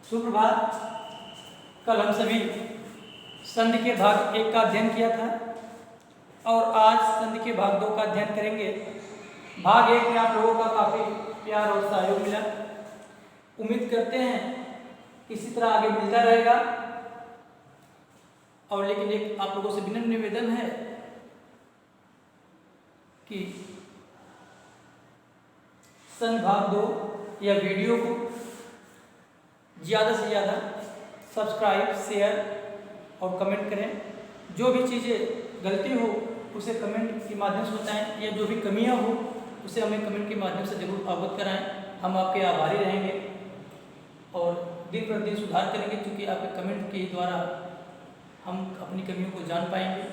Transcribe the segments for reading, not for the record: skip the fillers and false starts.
सुप्रभात। कल हम सभी संधि के भाग 1 का अध्ययन किया था और आज संधि के भाग 2 का अध्ययन करेंगे। भाग 1 में आप लोगों का काफ़ी प्यार और सहयोग मिला। उम्मीद करते हैं इसी तरह आगे मिलता रहेगा। और लेकिन एक आप लोगों से विनम्र निवेदन है कि संधि भाग 2 या वीडियो को ज़्यादा से ज़्यादा सब्सक्राइब, शेयर और कमेंट करें। जो भी चीज़ें गलती हो उसे कमेंट के माध्यम से बताएं या जो भी कमियां हो उसे हमें कमेंट के माध्यम से जरूर अवगत कराएं। हम आपके आभारी रहेंगे और दिन प्रतिदिन सुधार करेंगे, क्योंकि आपके कमेंट के द्वारा हम अपनी कमियों को जान पाएंगे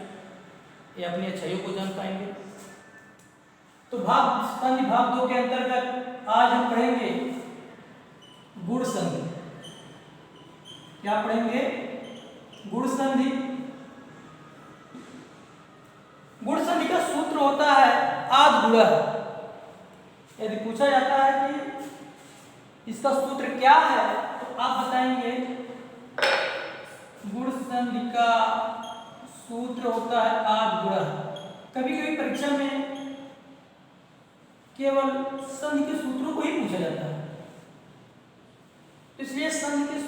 या अपनी अच्छाइयों को जान पाएंगे। तो संधि भाग 2 के अंतर्गत आज हम पढ़ेंगे गुण संधि। क्या पढ़ेंगे? गुण संधि। गुण संधि का सूत्र होता है आद गुणः। यदि पूछा जाता है कि इसका सूत्र क्या है तो आप बताएंगे गुण संधि का सूत्र होता है आद गुणः। कभी कभी परीक्षा में केवल संधि के सूत्रों को ही पूछा जाता है, इसलिए संधि के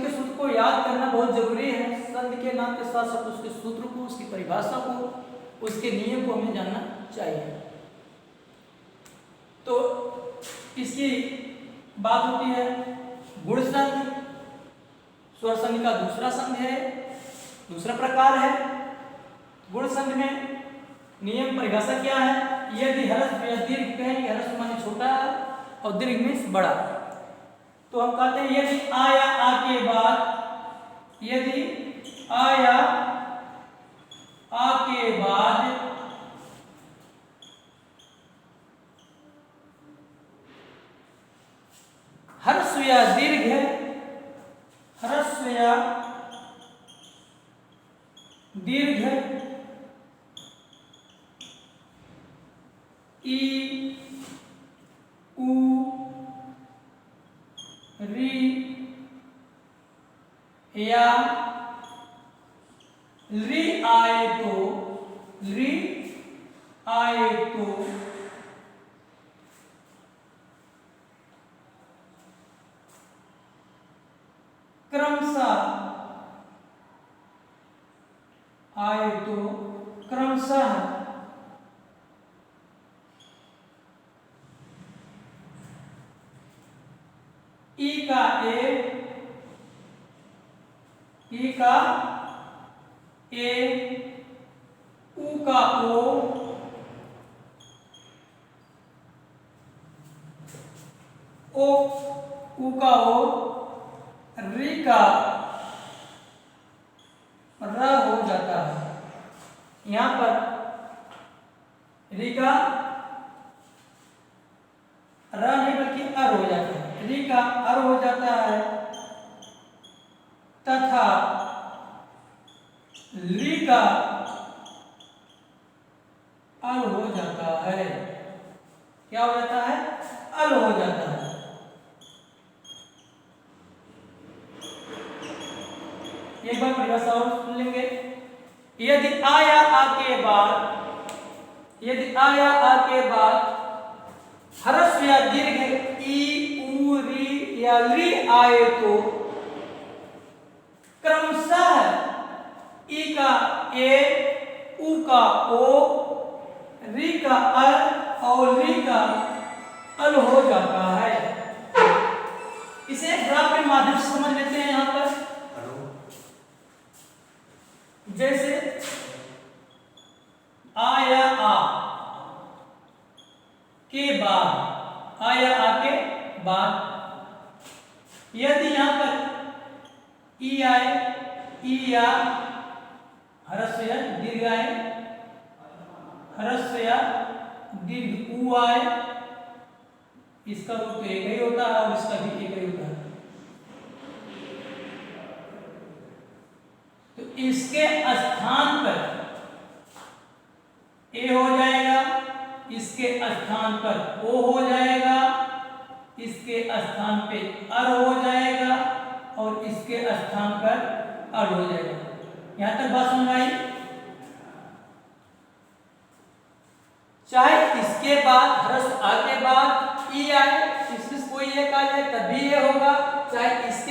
सूत्र को याद करना बहुत जरूरी है। संधि के नाम के साथ साथ उसके सूत्र को, उसकी परिभाषा को, उसके नियम को हमें जानना चाहिए। तो इसकी बात होती है गुण संधि। स्वर संधि का दूसरा संधि है, दूसरा प्रकार है। गुण संधि में नियम परिभाषा क्या है? यदि ह्रस्व या दीर्घ कहें, ह्रस्व माने छोटा और दीर्घ में बड़ा, तो हम कहते हैं यदि आ या आ के बाद, यदि आ या आ के बाद ह्रस्व या दीर्घ है, ह्रस्व या दीर्घ है, ई, उ, री या री आए तो क्रमशः ई का ए, ई का ए, उ का ओ, उ का ओ, री का र हो जाता है। यहां पर री का र नहीं बल्कि अर हो जाता है। री का अर हो जाता है तथा ली का अल हो जाता है। क्या हो जाता है? अल हो जाता है। एक बार परिभाषा और सुन लेंगे। यदि आ या आ के बाद, यदि आ या आ के बाद ह्रस्व या दीर्घ ई, उ, री या ली आए तो क्रमशः ई का ए, उ का ओ, री का अल और री का अल हो जाता है। इसे ग्राफ के माध्यम से समझ लेते हैं। यहां पर जैसे आ या आ के बाद, आ या आ के बाद यदि यहां पर ई आए, ई या ह्रस्व या दीर्घ आए, ह्रस्व या दीर्घ उ आए, इसका रूप तो एक ही होता है और इसका भी एक ही होता है। तो इसके स्थान पर ए हो जाएगा, इसके स्थान पर ओ हो जाएगा, इसके स्थान पे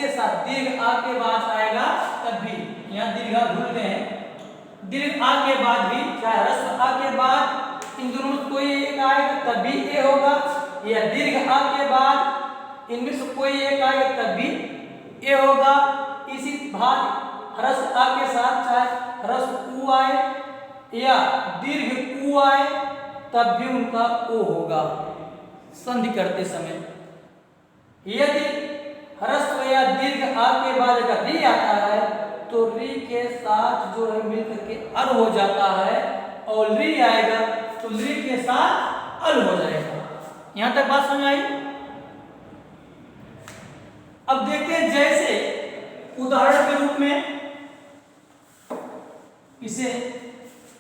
इसके साथ दीर्घ आ के बाद आएगा तब भी, यहाँ दीर्घ भूल गए हैं, दीर्घ आ के बाद भी चाहे ह्रस्व आ के बाद इन दोनों में कोई एक आएगा तब भी ए होगा, या दीर्घ आ के बाद इनमें से कोई एक आएगा तब भी ए होगा। इसी भाग ह्रस्व आ के साथ चाहे ह्रस्व उ आए या दीर्घ उ आए तब भी उनका ओ होगा संधि करते समय। यदि ह्रस्व या दीर्घ आ के बाद अगर री आता है तो री के साथ जो है मिलकर के अल हो जाता है, और री आएगा तो री के साथ अल हो जाएगा। यहां तक बात समझ आई। अब देखते हैं जैसे उदाहरण के रूप में इसे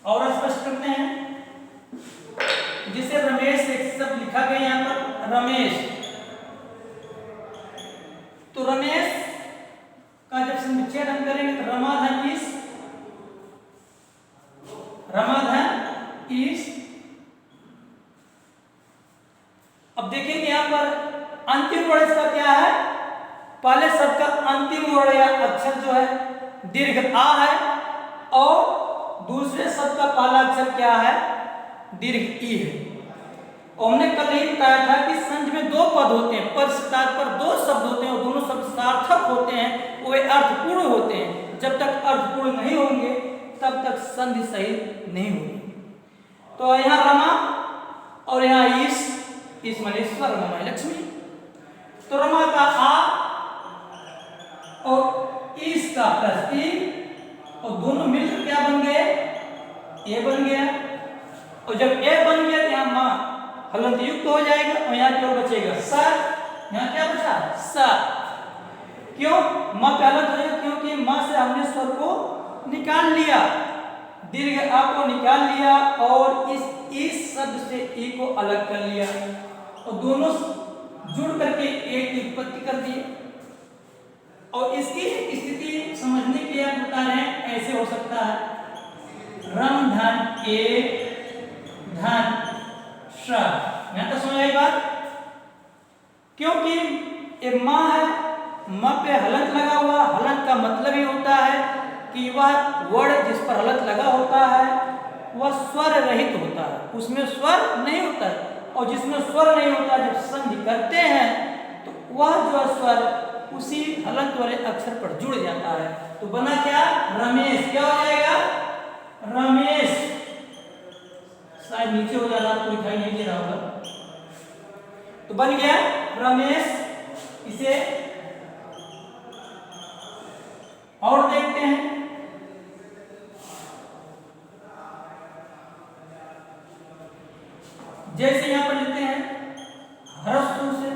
और स्पष्ट करते हैं। जिसे रमेश एक शब्द लिखा गया यहां पर रमेश, तो रमेश का जब समुच्चय हम करेंगे तो रमाधन इस। अब देखेंगे यहां पर अंतिम वर्ण इसका क्या है, पहले शब्द का अंतिम वर्ण या अक्षर जो है दीर्घ आ है, और दूसरे शब्द का पहला अक्षर क्या है, दीर्घ ई है। और हमने कल यही बताया था कि संधि में दो पद होते हैं, पद से तात्पर्य दो शब्द होते हैं और दोनों शब्द सार्थक होते हैं, वे अर्थपूर्ण होते हैं। जब तक अर्थपूर्ण नहीं होंगे तब तक संधि सही नहीं होगी। तो यहाँ रमा और यहाँ इस मनेश्वर रमा लक्ष्मी, तो रमा का आ और इस का प्लस ई, और दोनों मिलकर क्या बन गए, ए बन गया। और जब ए बन गया तो यहाँ मां हलंत युक्त हो जाएगा, और यहाँ क्या बचेगा सर, यहाँ क्या बचा स। क्यों मां पे हलंत हो जाएगा, क्योंकि मां से हमने स्वर को निकाल लिया, दीर्घ आ को निकाल लिया और इस शब्द से ई को अलग कर लिया, और दोनों जुड़ करके एक की उत्पत्ति कर दी। और इसकी स्थिति समझने के लिए आप बता रहे हैं, ऐसे हो सकता है रम धन ए धन श। यहां तक समझ आई बात। क्योंकि ये मां है, मां पे हलंत लगा हुआ, हलंत का मतलब ही होता है कि वह वर्ण जिस पर हलंत लगा होता है वह स्वर रहित होता है, उसमें स्वर नहीं होता है। और जिसमें स्वर नहीं होता, जब संधि करते हैं तो वह जो स्वर उसी हलंत वाले अक्षर पर जुड़ जाता है। तो बना क्या, रमेश। क्या हो जाएगा, रमेश। शायद नीचे हो जा रहा, कोई दिखाई नहीं दे रहा होगा, तो बन गया रमेश। इसे और देखते हैं। जैसे यहां पर लिखते हैं ह्रस्व से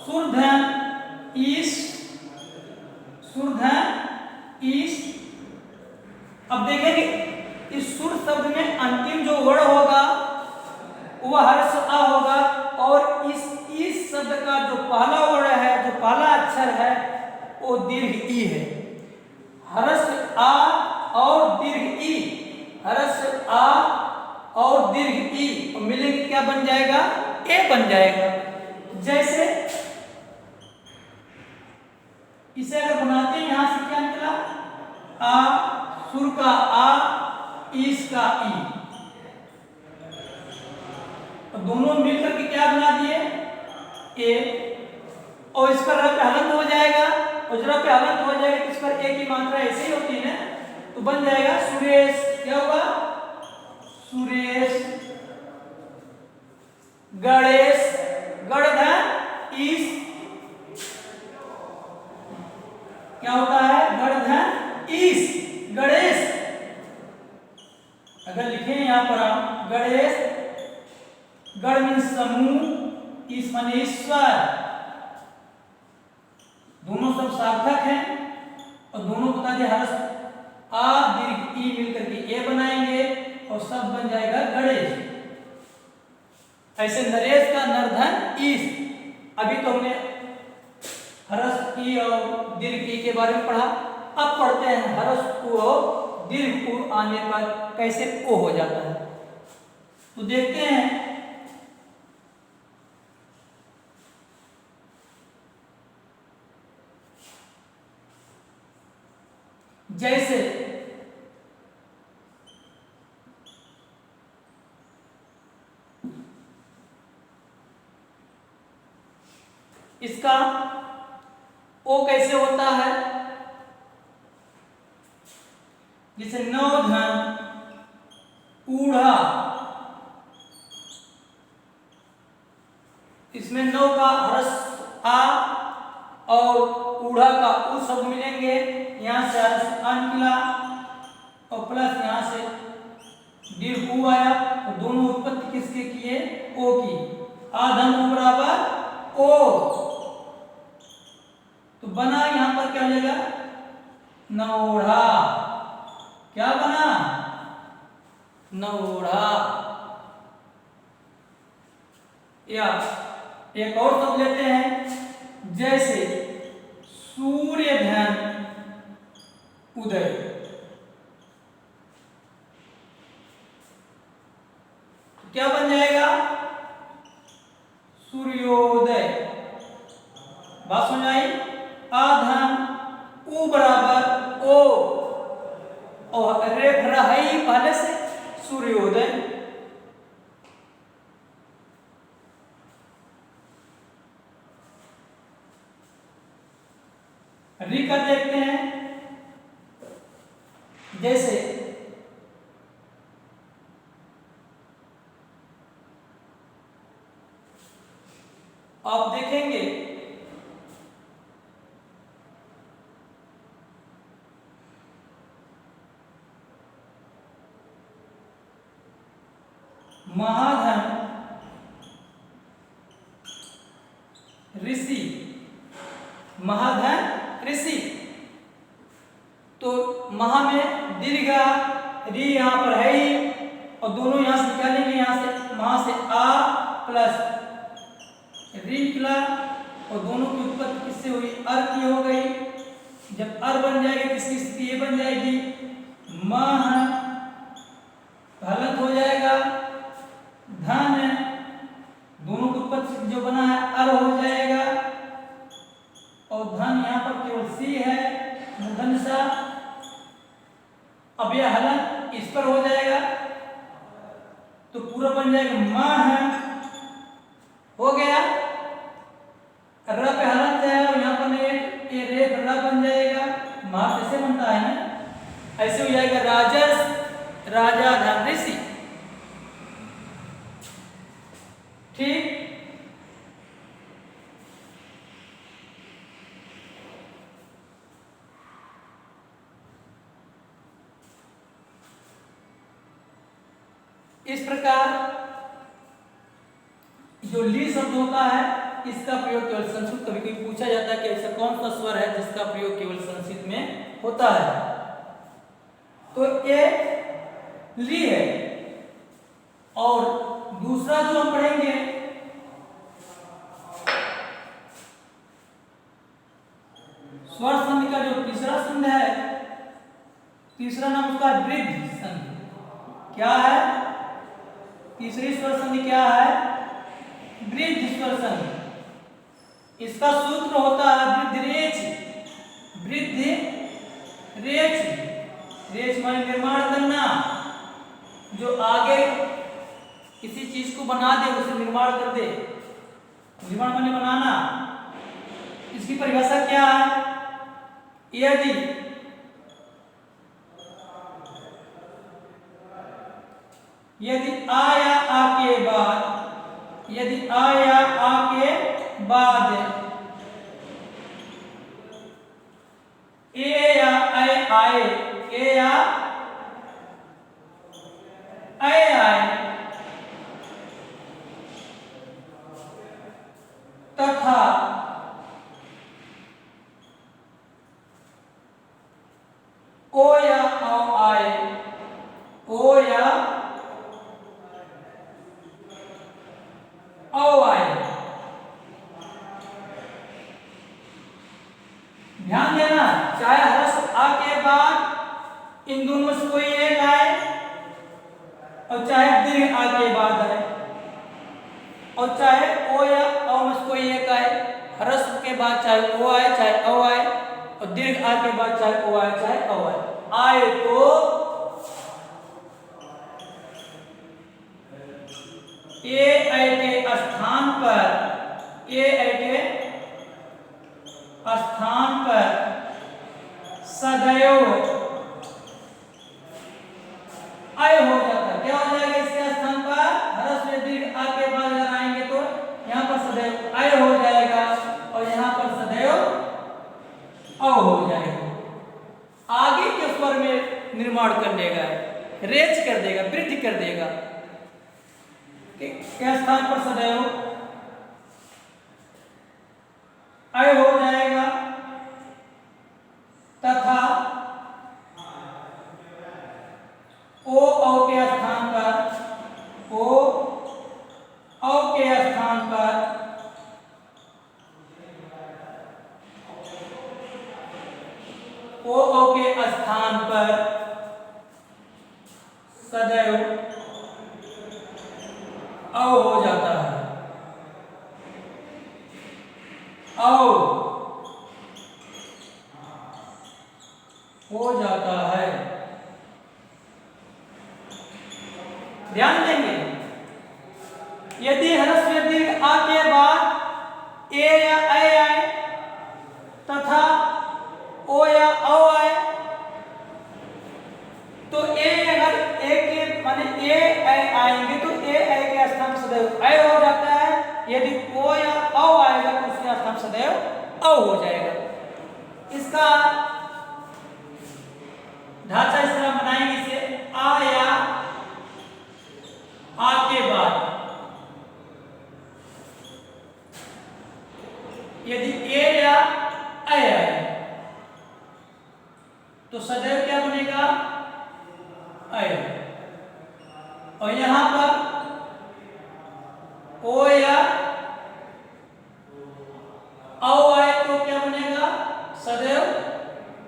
सुरधन ईश, सुरधन ईश। अब देखेंगे इस सुर शब्द में अंतिम जो वर्ण होगा वह ह्रस्व आ होगा, और इस शब्द का जो पहला वर्ण है, जो पहला अक्षर है वो दीर्घ ई है। ह्रस्व आ और दीर्घ ई, ह्रस्व आ और दीर्घ ई मिलेंगे क्या बन जाएगा, ए बन जाएगा। जैसे इसे अगर बनाते हैं, यहां से क्या निकला, आ, सुर का आ, ईस का ई, तो दोनों मिलकर के क्या बना दिए, ए। और इस पर रफ हलंत हो जाएगा, और जब पे हलंत हो जाएगा तो इस पर ए की मात्रा ऐसे ही होती है ना, तो बन जाएगा सुरेश। क्या होगा, सुरेश। गणेश, गणधन ईश, क्या होता है, गणधन ईश, गणेश। अगर लिखे यहां पर हम गणेश, गण मीन समूह, ईश माने ईश्वर, दोनों सब सार्थक हैं, और दोनों बता दे ह्रस्व आ दीर्घ ई मिलकर के ए बनाएंगे, और सब बन जाएगा गणेश। ऐसे नरेश का नरधन ईश। अभी तो हमने ह्रस्व ई और दीर्घ ई के बारे में पढ़ा, अब पढ़ते हैं ह्रस्व उ और दीर्घ उ आने पर कैसे ओ हो जाता है। तो देखते हैं, जैसे इसका ओ कैसे होता है, जैसे नवधन, ऊढ़ा, इसमें नौ का हर्ष आ और ऊढ़ा का उ शब्द मिलेंगे, यहां से आ निकला और प्लस यहां से दीर्घ उ आया, तो दोनों उत्पत्ति किसके किए, ओ की। आधन उ बराबर ओ, तो बना यहां पर क्या हो जाएगा, नवोढ़ा। क्या बना, नवोढ़ा। या एक और शब्द लेते हैं, जैसे सूर्य धन उदय, क्या बन जाएगा, सूर्योदय। बात समझ आई। आधन उ बराबर ओ और रेफ रही पहले से सूर्योदय। री का देखते हैं, जैसे आप देखेंगे महाधन ऋषि, महाधन ऋषि, तो महा में दीर्घ री यहां पर है ही, और दोनों यहां से निकालेंगे, यहां से महा से आ प्लस री निकला, और दोनों की उत्पत्ति किससे हुई, अर की हो गई। जब अर बन जाएगी किसकी स्थिति ये बन जाएगी, मह, हलंत हो जाएगा, धन, दोनों की उत्पत्ति जो बना है अर हो जाएगा, और धन यहां पर केवल सी है, मूर्धन्य सा। अब यह हलन इस पर हो जाएगा, तो पूरा बन जाएगा माह, हो गया। र पे हलंत है और यहाँ पर ये रे र बन जाएगा, माह कैसे बनता है ना, ऐसे हो जाएगा राजस, राजा धन ऋषि। ठीक, इस प्रकार जो ली शब्द होता है इसका प्रयोग केवल संस्कृत, कभी कभी पूछा जाता है कि ऐसा कौन सा स्वर है जिसका प्रयोग केवल संस्कृत में होता है, तो ये ली है। और दूसरा जो हम पढ़ेंगे स्वर संधि का जो तीसरा संधि है, तीसरा नाम उसका वृद्धि संधि। क्या है, तीसरी स्वर संधि क्या है, वृद्धि स्वर संधि। इसका सूत्र होता है वृद्धिरेच, वृद्धिरेच, रेच माने निर्माण करना, जो आगे किसी चीज को बना दे उसे निर्माण कर दे, निर्माण माने बनाना। इसकी परिभाषा क्या है, यदि आया आ के बाद, यदि आया आ के बाद ए या ऐ आए, ए या ऐ आए, तथा ओ या औ आए, ओ या औ आए। ध्यान देना, चाहे हर्ष आ के बाद इन दोनों में से कोई एक आए और चाहे दीर्घ आ के बाद आए, और चाहे ओ या औ में से कोई एक आए। हर्ष के बाद चाहे ओ आए चाहे औ आए, और दीर्घ आ के बाद चाहे ओ आए चाहे औ आए, आए तो ए ऐ के स्थान पर, ए ऐ के स्थान पर सदैव अय हो जाता है। क्या हो जाएगा इसके स्थान पर? ह्रस्व दीर्घ आ के बाद अगर आएंगे तो यहाँ पर सदैव अय हो जाएगा और यहाँ पर सदैव अ हो जाएगा। आगे के स्वर में निर्माण कर लेगा, रेच कर देगा, वृद्धि कर देगा। क्या स्थान पर सदैव अय हो जाएगा तथा ओ औ के स्थान पर, ओ औ के स्थान पर ओ औ के स्थान पर सदैव औ हो जाता है। औ हो जाता है। ध्यान देंगे, यदि ह्रस्व दीर्घ आ के बाद ए या ऐ आए तथा ओ या औ आए तो ए अगर ए के माने ए ऐ आएंगे तो ए ऐ के स्थान सदैव ऐ हो जाता है। यदि ओ या औ आएगा तो उसके स्थान सदैव औ हो जाएगा। इसका ढांचा इस तरह बनाएंगे, इसे आ या आ के बाद यदि ए या ऐ आए तो सदैव क्या बनेगा? ऐ। और यहां पर ओ या औ आए तो क्या बनेगा? सदैव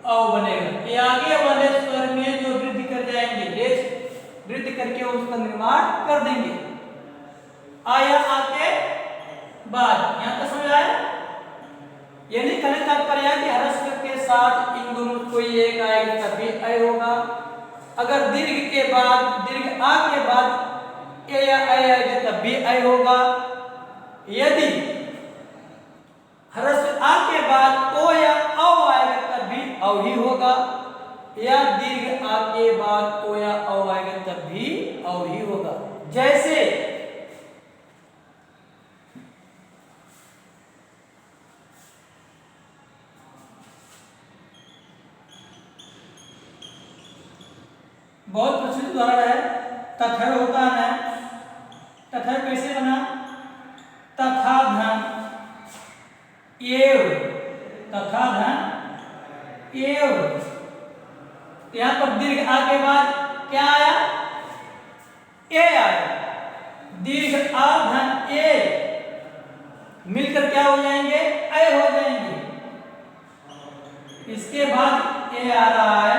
औ बनेगा। ये आगे वाले स्वर में जो वृद्धि कर जाएंगे, रेच वृद्धि करके उसका निर्माण कर देंगे। आया आके बाद, यहां तक समझ आया? ये नहीं कहने तात्पर्य है कि ह्रस्व के साथ इन दोनों कोई एक आएगी तब भी ऐ होगा। अगर दीर्घ के बाद, दीर्घ आ के बाद ए या ऐ आएगी तब भी ऐ होगा। यदि ह्रस्व आ के बाद ओ या औ आएगा तब भी औ ही होगा, या दीर्घ आ के बाद ओ या औ आएगा तब भी औ ही होगा। जैसे बहुत प्रसिद्ध उदाहरण है, तथैव होता है। तथैव कैसे बना? तथा धन एव, तथा धन एव। यहां पर दीर्घ आ के बाद क्या आया? ए आया। दीर्घ आ धन ए मिलकर क्या हो जाएंगे? ऐ हो जाएंगे। इसके बाद ए आ रहा है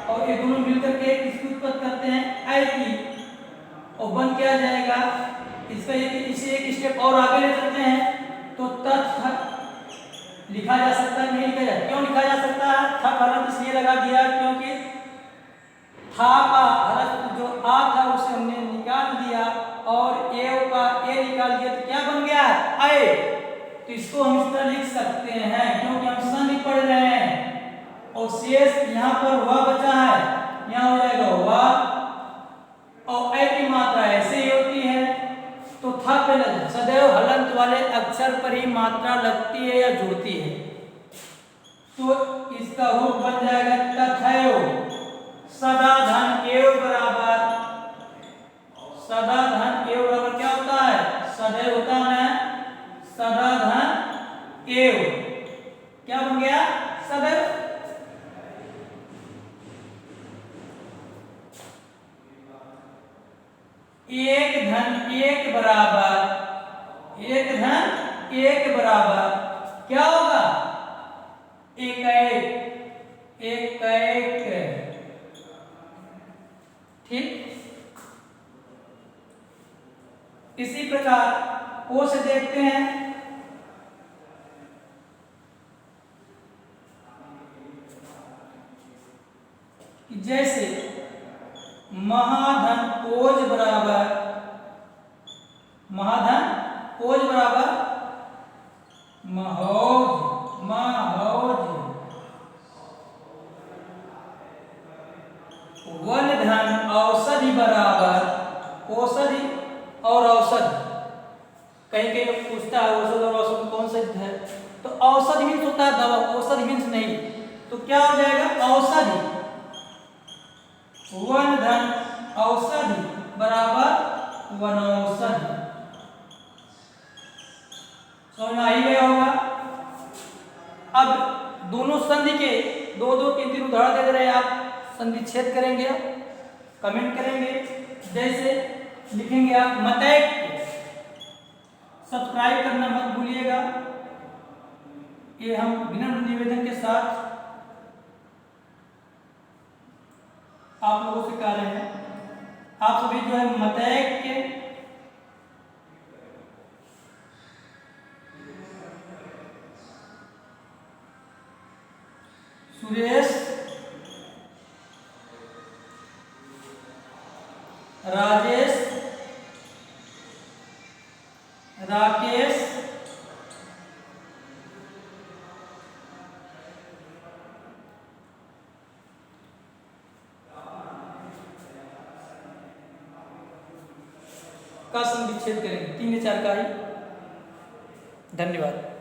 और ये दोनों मिलकर के किसकी उत्पत्ति करते हैं? ऐ की। और बन क्या जाएगा? इसका इसे एक स्टेप और आगे ले चलते हैं तो तथ लिखा जा सकता है, नहीं लिखा जा? क्यों लिखा जा सकता है? था हलंत इसलिए लगा दिया क्योंकि था का हलंत जो आ था उसे हमने निकाल दिया और एव का ए निकाल दिया तो क्या बन गया? ऐ। तो इसको हम इस तरह लिख सकते हैं क्योंकि हम संधि पढ़ रहे हैं और शेष यहाँ पर वह बचा है, यहाँ हो जाएगा वह और ऐ की मात्रा ऐसे ही होती है। तो था पे सदैव हलंत वाले अक्षर पर ही मात्रा लगती है या जुड़ती है। तो इसका रूप बन जाएगा तथैव सदा धन एव बराबर, सदा धन एव बराबर क्या होता है? सदैव होता है सदा धन एव। क्या बन गया? सदैव। एक धन एक बराबर, एक धन एक बराबर क्या होगा? एक एक, एक एक। ठीक। इसी प्रकार ओ से देखते हैं। जैसे महाधन ओज बराबर महोध वन धन औषधि बराबर औषधि और औषध। कहीं कहीं पूछता है औषध और औषध कौन सा है, तो औषध मीन्स होता है दवा, औषध मीन्स नहीं, तो क्या हो जाएगा औषधि, वन धन औषधि बराबर वनौषधि। समझ में आ ही गया होगा। अब दोनों संधि के दो दो तीन तीन उदाहरण दे रहे हैं, आप संधि छेद करेंगे, कमेंट करेंगे, जैसे लिखेंगे आप मतैक। सब्सक्राइब करना मत भूलिएगा, ये हम विनम्र निवेदन के साथ आप लोगों से कह रहे हैं। आप सभी जो है मतैक के सुरेश, राजेश, राकेश, का संधि छेद करेंगे, 3 या 4 का ही। धन्यवाद।